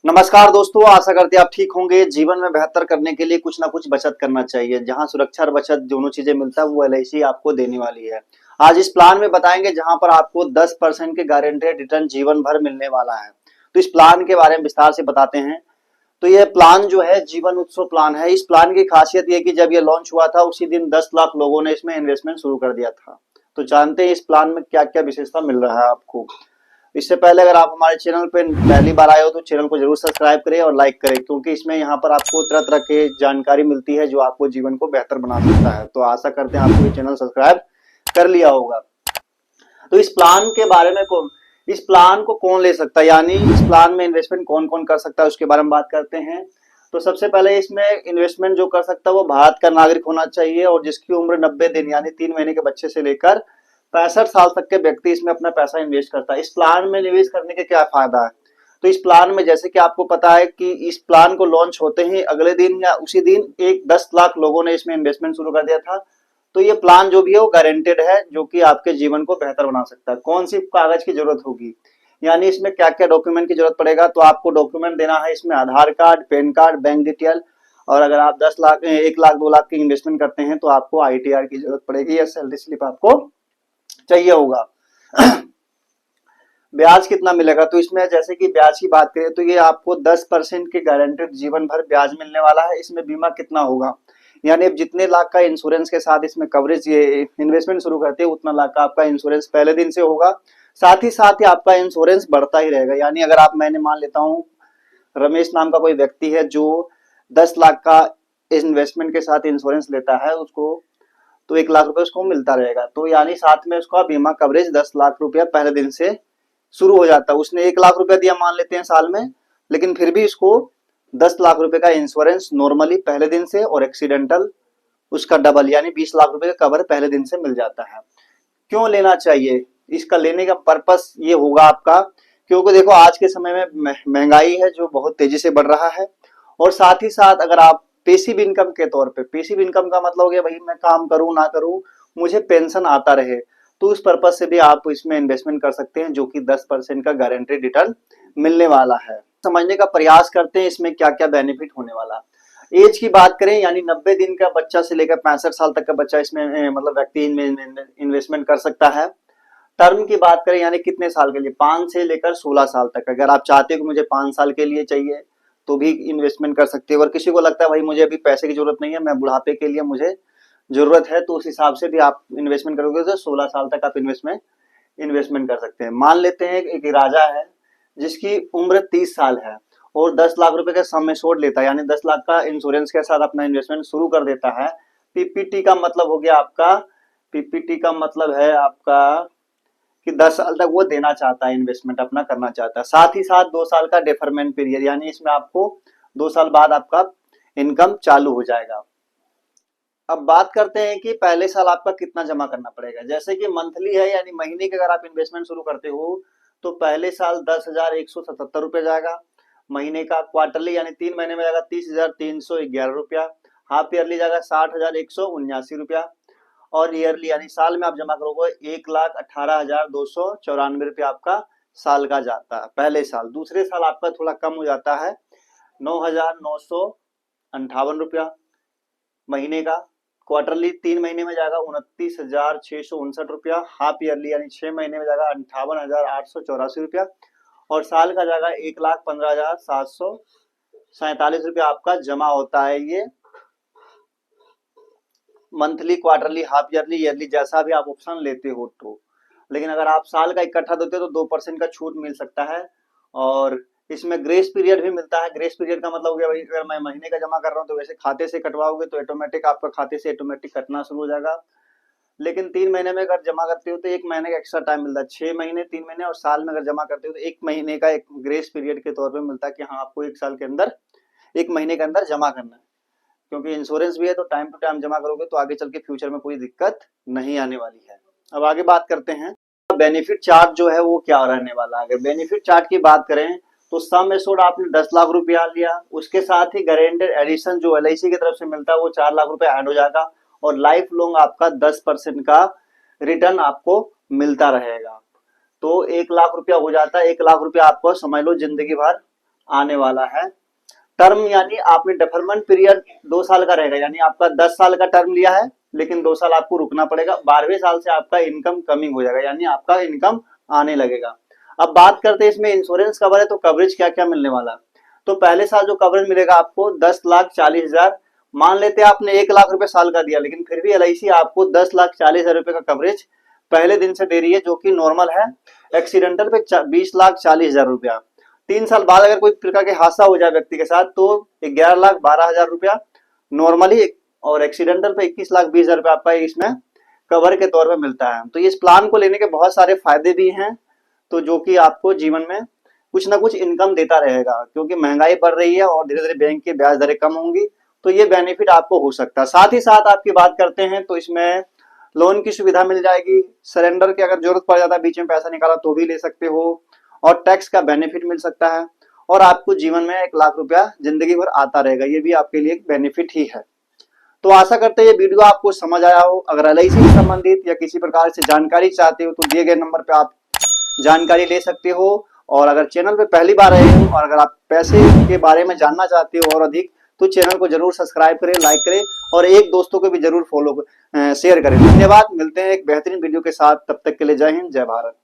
नमस्कार दोस्तों, आशा करते हैं आप ठीक होंगे। जीवन में बेहतर करने के लिए कुछ ना कुछ बचत करना चाहिए। जहां सुरक्षा और बचत दोनों चीजें मिलता है वो एलआईसी आपको देने वाली है। आज इस प्लान में बताएंगे जहां पर आपको 10% के गारंटेड रिटर्न जीवन भर मिलने वाला है। तो इस प्लान के बारे में विस्तार से बताते हैं। तो ये प्लान जो है जीवन उत्सव प्लान है। इस प्लान की खासियत ये कि जब ये लॉन्च हुआ था उसी दिन 10 लाख लोगों ने इसमें इन्वेस्टमेंट शुरू कर दिया था। तो जानते हैं इस प्लान में क्या क्या विशेषता मिल रहा है आपको। इससे पहले अगर आप हमारे चैनल पे पहली बार आए हो तो चैनल को जरूर सब्सक्राइब करें और लाइक करें, क्योंकि इसमें यहाँ पर आपको तरह तरह के जानकारी मिलती है जो आपको जीवन को बेहतर बना सकता है। तो आशा करते हैं आपको ये चैनल सब्सक्राइब कर लिया होगा। तो इस प्लान को कौन ले सकता है, यानी इस प्लान में इन्वेस्टमेंट कौन कौन कर सकता है उसके बारे में बात करते हैं। तो सबसे पहले इसमें इन्वेस्टमेंट जो कर सकता है वो भारत का नागरिक होना चाहिए और जिसकी उम्र 90 दिन यानी 3 महीने के बच्चे से लेकर 65 साल तक के व्यक्ति इसमें अपना पैसा इन्वेस्ट करता है। इस प्लान में निवेश करने के क्या फायदा है। तो इस प्लान में जैसे कि आपको पता है कि इस प्लान को लॉन्च होते ही अगले दिन या उसी दिन एक 10 लाख लोगों ने इसमें इन्वेस्टमेंट शुरू कर दिया था। तो ये प्लान जो भी है वो गारंटेड है, जो कि आपके जीवन को बेहतर बना सकता है। कौन सी कागज की जरूरत होगी, यानी इसमें क्या क्या डॉक्यूमेंट की जरूरत पड़ेगा। तो आपको डॉक्यूमेंट देना है इसमें Aadhaar card, PAN card, bank detail, और अगर आप 10 लाख 1 लाख 2 लाख की इन्वेस्टमेंट करते हैं तो आपको आईटीआर की जरूरत पड़ेगी या सैलरी स्लिप आपको चाहिए होगा। ब्याज कितना मिलेगा, तो इसमें जैसे कि ब्याज की बात करें तो ये आपको 10% के गारंटेड जीवन भर ब्याज मिलने वाला है। इसमें बीमा कितना होगा, यानी अब जितने लाख का इंश्योरेंस के साथ इसमें कवरेज ये इन्वेस्टमेंट शुरू करते हैं उतना लाख का आपका इंश्योरेंस पहले दिन से होगा। साथ ही आपका इंश्योरेंस बढ़ता ही रहेगा। यानी अगर आप, मैंने मान लेता हूँ रमेश नाम का कोई व्यक्ति है जो 10 लाख का इन्वेस्टमेंट के साथ इंश्योरेंस लेता है, उसको तो 1 लाख रुपए उसको मिलता रहेगा। तो यानी साथ में उसका बीमा कवरेज 10 लाख रुपया पहले दिन से शुरू हो जाता है। उसने 1 लाख रुपया दिया मान लेते हैं साल में, लेकिन फिर भी उसको 10 लाख रुपए का इंश्योरेंस नॉर्मली पहले दिन से और एक्सीडेंटल उसका डबल यानी 20 लाख रुपए का कवर पहले दिन से मिल जाता है। क्यों लेना चाहिए, इसका लेने का पर्पस ये होगा आपका, क्योंकि देखो आज के समय में महंगाई है जो बहुत तेजी से बढ़ रहा है। और साथ ही साथ अगर आप पेसिव इनकम के तौर पे, पेसिव इनकम का मतलब हो गया भाई मैं काम करूं ना करूं मुझे पेंशन आता रहे, तो उस पर्पज से भी आप इसमें इन्वेस्टमेंट कर सकते हैं जो कि 10% का गारंटेड रिटर्न मिलने वाला है। समझने का प्रयास करते हैं इसमें क्या क्या बेनिफिट होने वाला। एज की बात करें यानी 90 दिन का बच्चा से लेकर 65 साल तक का बच्चा इसमें मतलब व्यक्ति इन्वेस्टमेंट कर सकता है। टर्म की बात करें यानी कितने साल के लिए, 5 से लेकर 16 साल तक। अगर आप चाहते हो कि मुझे 5 साल के लिए चाहिए तो भी इन्वेस्टमेंट कर सकते हो। अगर किसी को लगता है भाई मुझे अभी पैसे की जरूरत नहीं है, मैं बुढ़ापे के लिए मुझे जरूरत है, तो उस हिसाब से भी आप इन्वेस्टमेंट करोगे तो 16 साल तक आप इन्वेस्टमेंट कर सकते हैं। मान लेते हैं एक राजा है जिसकी उम्र 30 साल है और 10 लाख रुपए का सम एश्योर्ड लेता है, यानी 10 लाख का इंश्योरेंस के साथ अपना इन्वेस्टमेंट शुरू कर देता है। पीपीटी का मतलब हो गया आपका, पीपीटी का मतलब है आपका कि 10 साल तक वो देना चाहता है, इन्वेस्टमेंट अपना करना चाहता है। साथ ही साथ 2 साल का डेफरमेंट पीरियड, यानी इसमें आपको 2 साल बाद आपका इनकम चालू हो जाएगा। अब बात करते हैं कि पहले साल आपका कितना जमा करना पड़ेगा। जैसे कि मंथली है यानी महीने के अगर आप इन्वेस्टमेंट शुरू करते हो तो पहले साल 10,177 रुपये जाएगा। महीने का क्वार्टरली यानी 3 महीने में जाएगा 30,311 रुपया। हाफ ईयरली जाएगा 60,179 रुपया। और ईयरली यानी साल में आप जमा करोगे 1,18,294 रुपया आपका साल का जाता है पहले साल। दूसरे साल आपका थोड़ा कम हो जाता है 9,958 रुपया महीने का। क्वार्टरली 3 महीने में जाएगा 29,659 रुपया। हाफ ईयरली यानी 6 महीने में जाएगा 58,884 रुपया। और साल का जाएगा 1,15,747 रुपया आपका जमा होता है। ये monthly, quarterly, half yearly, yearly जैसा भी आप ऑप्शन लेते हो तो। लेकिन अगर आप साल का इकट्ठा देते हो तो 2% का छूट मिल सकता है। और इसमें ग्रेस पीरियड भी मिलता है। ग्रेस पीरियड का मतलब हो गया भाई अगर मैं महीने का जमा कर रहा हूँ तो वैसे खाते से कटवाओगे तो ऑटोमेटिक आपका खाते से ऑटोमेटिक कटना शुरू हो जाएगा। लेकिन 3 महीने में अगर जमा करते हो तो 1 महीने का एक्स्ट्रा टाइम मिलता है। 6 महीने, 3 महीने और साल में अगर जमा करते हो तो 1 महीने का एक ग्रेस पीरियड के तौर पर मिलता है कि हाँ आपको 1 साल के अंदर, 1 महीने के अंदर जमा करना है। क्योंकि इंश्योरेंस भी है तो टाइम टू टाइम जमा करोगे तो आगे चल के फ्यूचर में कोई दिक्कत नहीं आने वाली है। अब आगे बात करते हैं बेनिफिट चार्ट जो है वो क्या रहने वाला है। अगर बेनिफिट चार्ट की बात करें तो सम एश्योर्ड आपने 10 लाख रुपया लिया, उसके साथ ही गारंटेड एडिशन जो एलआईसी की तरफ से मिलता है वो 4 लाख रुपया ऐड हो जाएगा और लाइफ लॉन्ग आपका 10% का रिटर्न आपको मिलता रहेगा। तो 1 लाख रुपया हो जाता है। 1 लाख रुपया आपको समझ लो जिंदगी भर आने वाला है। टर्म यानी आपने डेफरमेंट पीरियड 2 साल का रहेगा, यानी आपका 10 साल का टर्म लिया है लेकिन 2 साल आपको रुकना पड़ेगा। 12वें साल से आपका इनकम कमिंग हो जाएगा, यानी आपका इनकम आने लगेगा। अब बात करते हैं इसमें इंश्योरेंस कवर है तो कवरेज क्या क्या मिलने वाला है। तो पहले साल जो कवरेज मिलेगा आपको 10,40,000, मान लेते हैं आपने 1 लाख रुपए साल का दिया, लेकिन फिर भी LIC आपको 10,40,000 रुपए का कवरेज पहले दिन से दे रही है, जो कि नॉर्मल है। एक्सीडेंटल पे 20,40,000 रुपया। 3 साल बाद अगर कोई प्रकार के हादसा हो जाए व्यक्ति के साथ तो 11,12,000 रुपया नॉर्मली, और एक्सीडेंटल पे 21,20,000 रुपया आपका इसमें कवर के तौर पे मिलता है। तो इस प्लान को लेने के बहुत सारे फायदे भी हैं, तो जो कि आपको जीवन में कुछ ना कुछ इनकम देता रहेगा, क्योंकि महंगाई बढ़ रही है और धीरे धीरे बैंक की ब्याज दरें कम होंगी, तो ये बेनिफिट आपको हो सकता है। साथ ही साथ आपकी बात करते हैं तो इसमें लोन की सुविधा मिल जाएगी, सरेंडर की अगर जरूरत पड़ जाता है बीच में पैसा निकाला तो भी ले सकते हो, और टैक्स का बेनिफिट मिल सकता है, और आपको जीवन में 1 लाख रुपया जिंदगी भर आता रहेगा, ये भी आपके लिए एक बेनिफिट ही है। तो आशा करते हैं ये वीडियो आपको समझ आया हो। अगर LIC से संबंधित या किसी प्रकार से जानकारी चाहते हो तो दिए गए नंबर पे आप जानकारी ले सकते हो। और अगर चैनल पे पहली बार आए हो और अगर आप पैसे के बारे में जानना चाहते हो और अधिक, तो चैनल को जरूर सब्सक्राइब करें, लाइक करें और एक दोस्तों को भी जरूर फॉलो शेयर करें। धन्यवाद, मिलते हैं एक बेहतरीन वीडियो के साथ, तब तक के लिए जय हिंद, जय भारत।